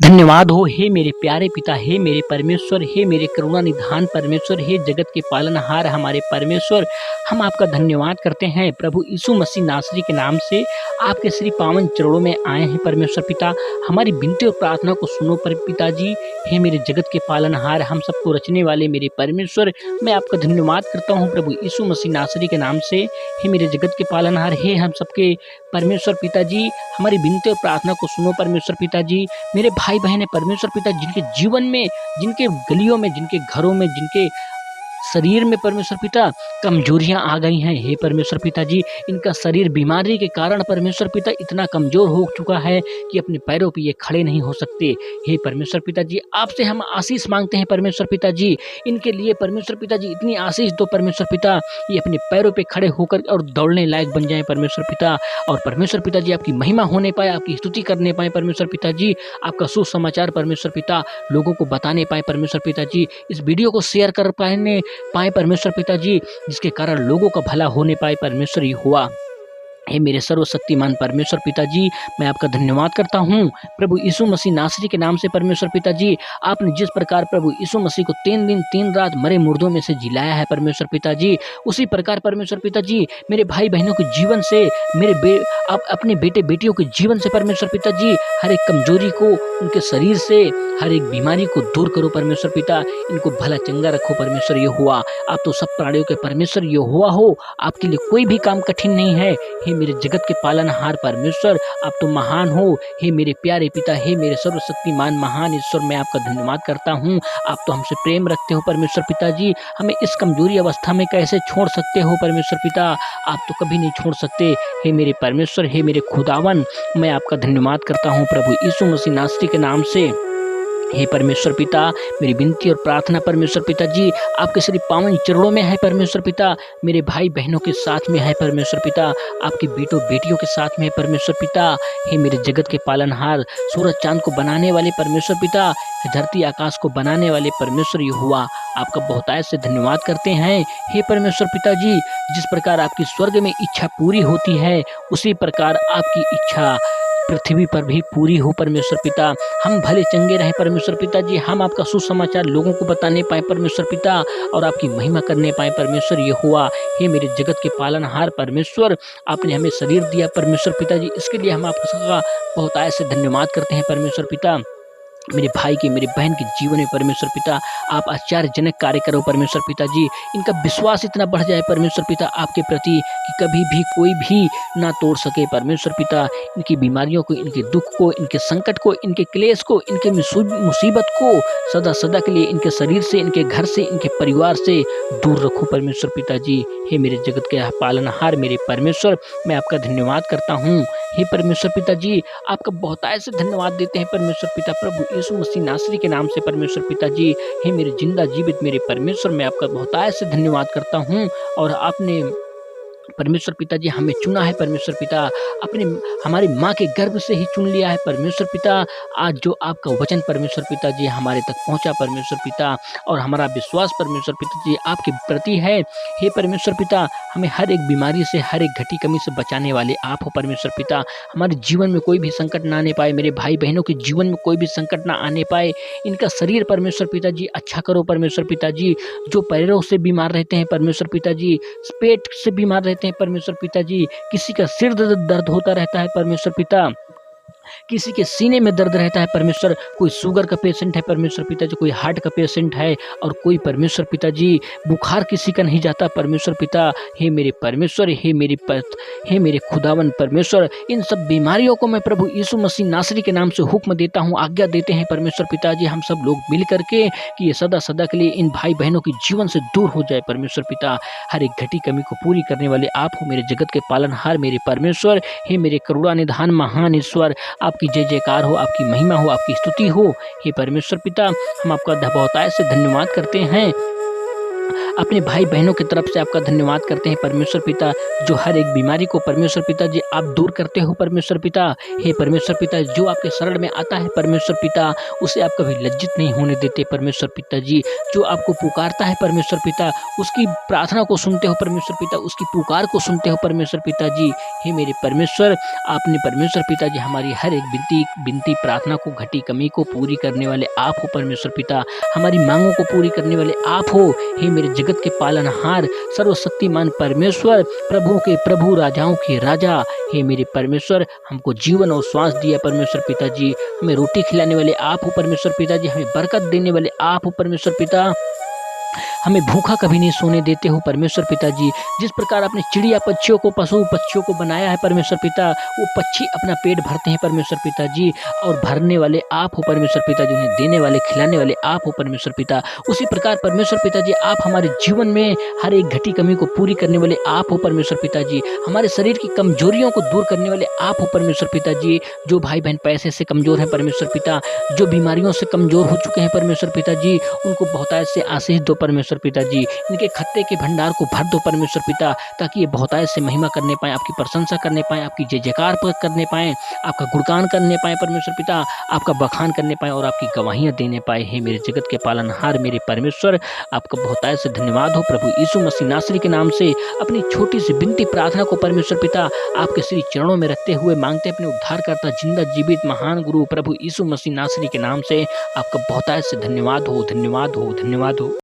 धन्यवाद हो हे मेरे प्यारे पिता, हे मेरे परमेश्वर, हे मेरे करुणा निधान परमेश्वर, हे जगत के पालनहार हमारे परमेश्वर। हम आपका धन्यवाद करते हैं प्रभु यीशु मसीह नासरी के नाम से आपके श्री पावन चरणों में आए हैं परमेश्वर पिता। हमारी विनती और प्रार्थना को सुनो पर पिताजी। हे मेरे जगत के पालनहार, हम सबको रचने वाले मेरे परमेश्वर, मैं आपका धन्यवाद करता हूँ प्रभु यीशु मसीह नासरी के नाम से। हे मेरे जगत के पालनहार, हे हम सबके परमेश्वर पिताजी, हमारी विनती और प्रार्थना को सुनो परमेश्वर पिताजी। मेरे भाई बहन है परमेश्वर पिता, जिनके जीवन में, जिनके गलियों में, जिनके घरों में, जिनके शरीर में परमेश्वर पिता कमजोरियां आ गई हैं, हे परमेश्वर पिताजी, इनका शरीर बीमारी के कारण परमेश्वर पिता इतना कमजोर हो चुका है कि अपने पैरों पे ये खड़े नहीं हो सकते। हे परमेश्वर पिताजी, आपसे हम आशीष मांगते हैं परमेश्वर पिताजी, इनके लिए परमेश्वर पिताजी इतनी आशीष दो परमेश्वर पिता, ये अपने पैरों पे खड़े होकर और दौड़ने लायक बन जाए परमेश्वर पिता। और परमेश्वर पिताजी आपकी महिमा होने पाए, आपकी स्तुति करने पाए परमेश्वर पिताजी, आपका सुसमाचार परमेश्वर पिता लोगों को बताने पाए परमेश्वर पिताजी, इस वीडियो को शेयर कर पाए परमेश्वर पिताजी, जिसके कारण लोगों का भला होने पाए परमेश्वर ही हुआ। हे मेरे सर्वशक्तिमान परमेश्वर पिताजी, मैं आपका धन्यवाद करता हूँ प्रभु यीशु मसीह नासरी के नाम से परमेश्वर पिताजी। आपने जिस प्रकार प्रभु यीशु मसीह को 3 दिन 3 रात मरे मुर्दों में से जिलाया है परमेश्वर पिताजी, उसी प्रकार परमेश्वर पिताजी मेरे भाई बहनों के जीवन से, आप अपने बेटे बेटियों के जीवन से परमेश्वर पिताजी हर एक कमजोरी को, उनके शरीर से हर एक बीमारी को दूर करो परमेश्वर पिता, इनको भला चंगा रखो परमेश्वर ये हुआ। आप तो सब प्राणियों के परमेश्वर ये हुआ हो, आपके लिए कोई भी काम कठिन नहीं है। हे मेरे जगत के पालनहार परमेश्वर, आप तो महान हो। हे मेरे प्यारे पिता, हे मेरे सर्वशक्तिमान महान ईश्वर, मैं आपका धन्यवाद करता हूँ। आप तो हमसे प्रेम रखते हो परमेश्वर पिताजी, हमें इस कमजोरी अवस्था में कैसे छोड़ सकते हो परमेश्वर पिता, आप तो कभी नहीं छोड़ सकते। हे मेरे परमेश्वर, हे मेरे खुदावन, मैं आपका धन्यवाद करता हूँ प्रभु यीशु मसीह नासरी के नाम से। हे परमेश्वर पिता, मेरी विनती और प्रार्थना परमेश्वर पिताजी आपके श्री पावन चरणों में है परमेश्वर पिता, मेरे भाई बहनों के साथ में है परमेश्वर पिता, आपके बेटों बेटियों के साथ में है परमेश्वर पिता। हे मेरे जगत के पालनहार, सूरज चांद को बनाने वाले परमेश्वर पिता, धरती आकाश को बनाने वाले परमेश्वर यहोवा, आपका बहुतायत से धन्यवाद करते हैं। हे परमेश्वर पिताजी, जिस प्रकार आपकी स्वर्ग में इच्छा पूरी होती है, उसी प्रकार आपकी इच्छा पृथ्वी पर भी पूरी हो परमेश्वर पिता। हम भले चंगे रहे परमेश्वर पिताजी, हम आपका सुसमाचार लोगों को बताने पाए परमेश्वर पिता, और आपकी महिमा करने पाए परमेश्वर ये हुआ। हे मेरे जगत के पालनहार परमेश्वर, आपने हमें शरीर दिया परमेश्वर पिताजी, इसके लिए हम आपका बहुतायत से धन्यवाद करते हैं परमेश्वर पिता। मेरे भाई के, मेरे बहन के जीवन में परमेश्वर पिता आप आश्चर्यजनक कार्य करो परमेश्वर पिताजी, इनका विश्वास इतना बढ़ जाए परमेश्वर पिता आपके प्रति कि कभी भी कोई भी ना तोड़ सके परमेश्वर पिता। इनकी बीमारियों को, इनके दुख को, इनके संकट को, इनके क्लेश को, इनके मुसीबत को सदा सदा के लिए इनके शरीर से, इनके घर से, इनके परिवार से दूर रखो परमेश्वर पिताजी। हे मेरे जगत के पालनहार मेरे परमेश्वर, मैं आपका धन्यवाद करता हूँ। हे परमेश्वर पिताजी, आपका बहुतायत से धन्यवाद देते हैं परमेश्वर पिता, प्रभु यीशु मसीह नासरी के नाम से परमेश्वर पिताजी। हे मेरे जिंदा जीवित मेरे परमेश्वर, मैं आपका बहुतायत से धन्यवाद करता हूँ। और आपने परमेश्वर पिताजी हमें चुना है परमेश्वर पिता, अपने हमारी माँ के गर्भ से ही चुन लिया है परमेश्वर पिता। आज जो आपका वचन परमेश्वर पिताजी हमारे तक पहुँचा परमेश्वर पिता, और हमारा विश्वास परमेश्वर पिताजी आपके प्रति है। हे परमेश्वर पिता, हमें हर एक बीमारी से, हर एक घटी कमी से बचाने वाले आप हो परमेश्वर पिता। हमारे जीवन में कोई भी संकट ना आने पाए, मेरे भाई बहनों के जीवन में कोई भी संकट ना आने पाए। इनका शरीर परमेश्वर पिताजी अच्छा करो परमेश्वर पिताजी, जो पैरों से बीमार रहते हैं परमेश्वर पिताजी, पेट से बीमार रहते हैं परमेश्वर पिताजी, किसी का सिर दर्द होता रहता है परमेश्वर पिता, किसी के सीने में दर्द रहता है परमेश्वर, कोई शुगर का पेशेंट है परमेश्वर पिताजी, कोई हार्ट का पेशेंट है, और कोई परमेश्वर पिताजी बुखार किसी का नहीं जाता परमेश्वर पिता। हे मेरे परमेश्वर, हे मेरे खुदावन परमेश्वर, इन सब बीमारियों को मैं प्रभु यीशु मसीह नासरी के नाम से हुक्म देता हूँ, आज्ञा देते हैं परमेश्वर पिताजी, हम सब लोग मिल करके कि ये सदा सदा के लिए इन भाई बहनों के जीवन से दूर हो जाए परमेश्वर पिता। हर एक घटी कमी को पूरी करने वाले आप हो मेरे जगत के पालनहार मेरे परमेश्वर। हे मेरे करुणा निधान महान ईश्वर, आपकी जय जयकार हो, आपकी महिमा हो, आपकी स्तुति हो। हे परमेश्वर पिता, हम आपका बहुतायत से धन्यवाद करते हैं। अपने भाई बहनों की तरफ से आपका धन्यवाद करते हैं परमेश्वर पिता, जो हर एक बीमारी को परमेश्वर पिता जी आप दूर करते हो परमेश्वर पिता। हे परमेश्वर पिता, जो आपके शरण में आता है परमेश्वर पिता, उसे आप कभी लज्जित नहीं होने देते परमेश्वर पिता जी। जो आपको पुकारता है परमेश्वर पिता, उसकी प्रार्थना को सुनते हो परमेश्वर पिता, उसकी पुकार को सुनते हो परमेश्वर पिता जी। हे मेरे परमेश्वर, आपने परमेश्वर पिताजी हमारी हर एक विनती प्रार्थना को, घटी कमी को पूरी करने वाले आप हो परमेश्वर पिता। हमारी मांगों को पूरी करने वाले आप हो। हे मेरे जगत के पालनहार, सर्वशक्तिमान परमेश्वर, प्रभुओं के प्रभु, राजाओं के राजा, हे मेरे परमेश्वर, हमको जीवन और श्वास दिया परमेश्वर पिताजी। हमें रोटी खिलाने वाले आप हो परमेश्वर पिताजी। हमें बरकत देने वाले आप हो परमेश्वर पिता। हमें भूखा कभी नहीं सोने देते हो परमेश्वर पिताजी। जिस प्रकार आपने चिड़िया पक्षियों को, पशु पक्षियों को बनाया है परमेश्वर पिता, वो पक्षी अपना पेट भरते हैं परमेश्वर पिताजी, और भरने वाले आप हो परमेश्वर पिताजी। उन्हें देने वाले, खिलाने वाले आप हो परमेश्वर पिता। उसी प्रकार परमेश्वर पिताजी, आप हमारे जीवन में हर एक घटी कमी को पूरी करने वाले आप हो परमेश्वर पिताजी। हमारे शरीर की कमजोरियों को दूर करने वाले आप हो परमेश्वर पिताजी। जो भाई बहन पैसे से कमजोर है परमेश्वर पिता, जो बीमारियों से कमजोर हो चुके हैं परमेश्वर पिताजी, उनको बहुतायत से आशीष दो परमेश्वर पिताजी। इनके खत्ते के भंडार को भर दो परमेश्वर पिता, ताकि ये बहुतायत से महिमा करने पाए, आपकी प्रशंसा करने पाए, आपकी जय जयकार करने पाए, आपका गुणगान करने पाए परमेश्वर पिता, आपका बखान करने पाए और आपकी गवाहियां देने पाए। हे मेरे जगत के पालनहार मेरे परमेश्वर, आपका बहुतायत से धन्यवाद हो प्रभु यीशु मसीह नासरी के नाम से। अपनी छोटी सी विनती प्रार्थना को परमेश्वर पिता आपके श्री चरणों में रखते हुए मांगते हैं अपने उद्धारकर्ता, जिंदा जीवित महान गुरु प्रभु यीशु मसीह नासरी के नाम से। आपका बहुतायत से धन्यवाद हो, धन्यवाद हो, धन्यवाद हो।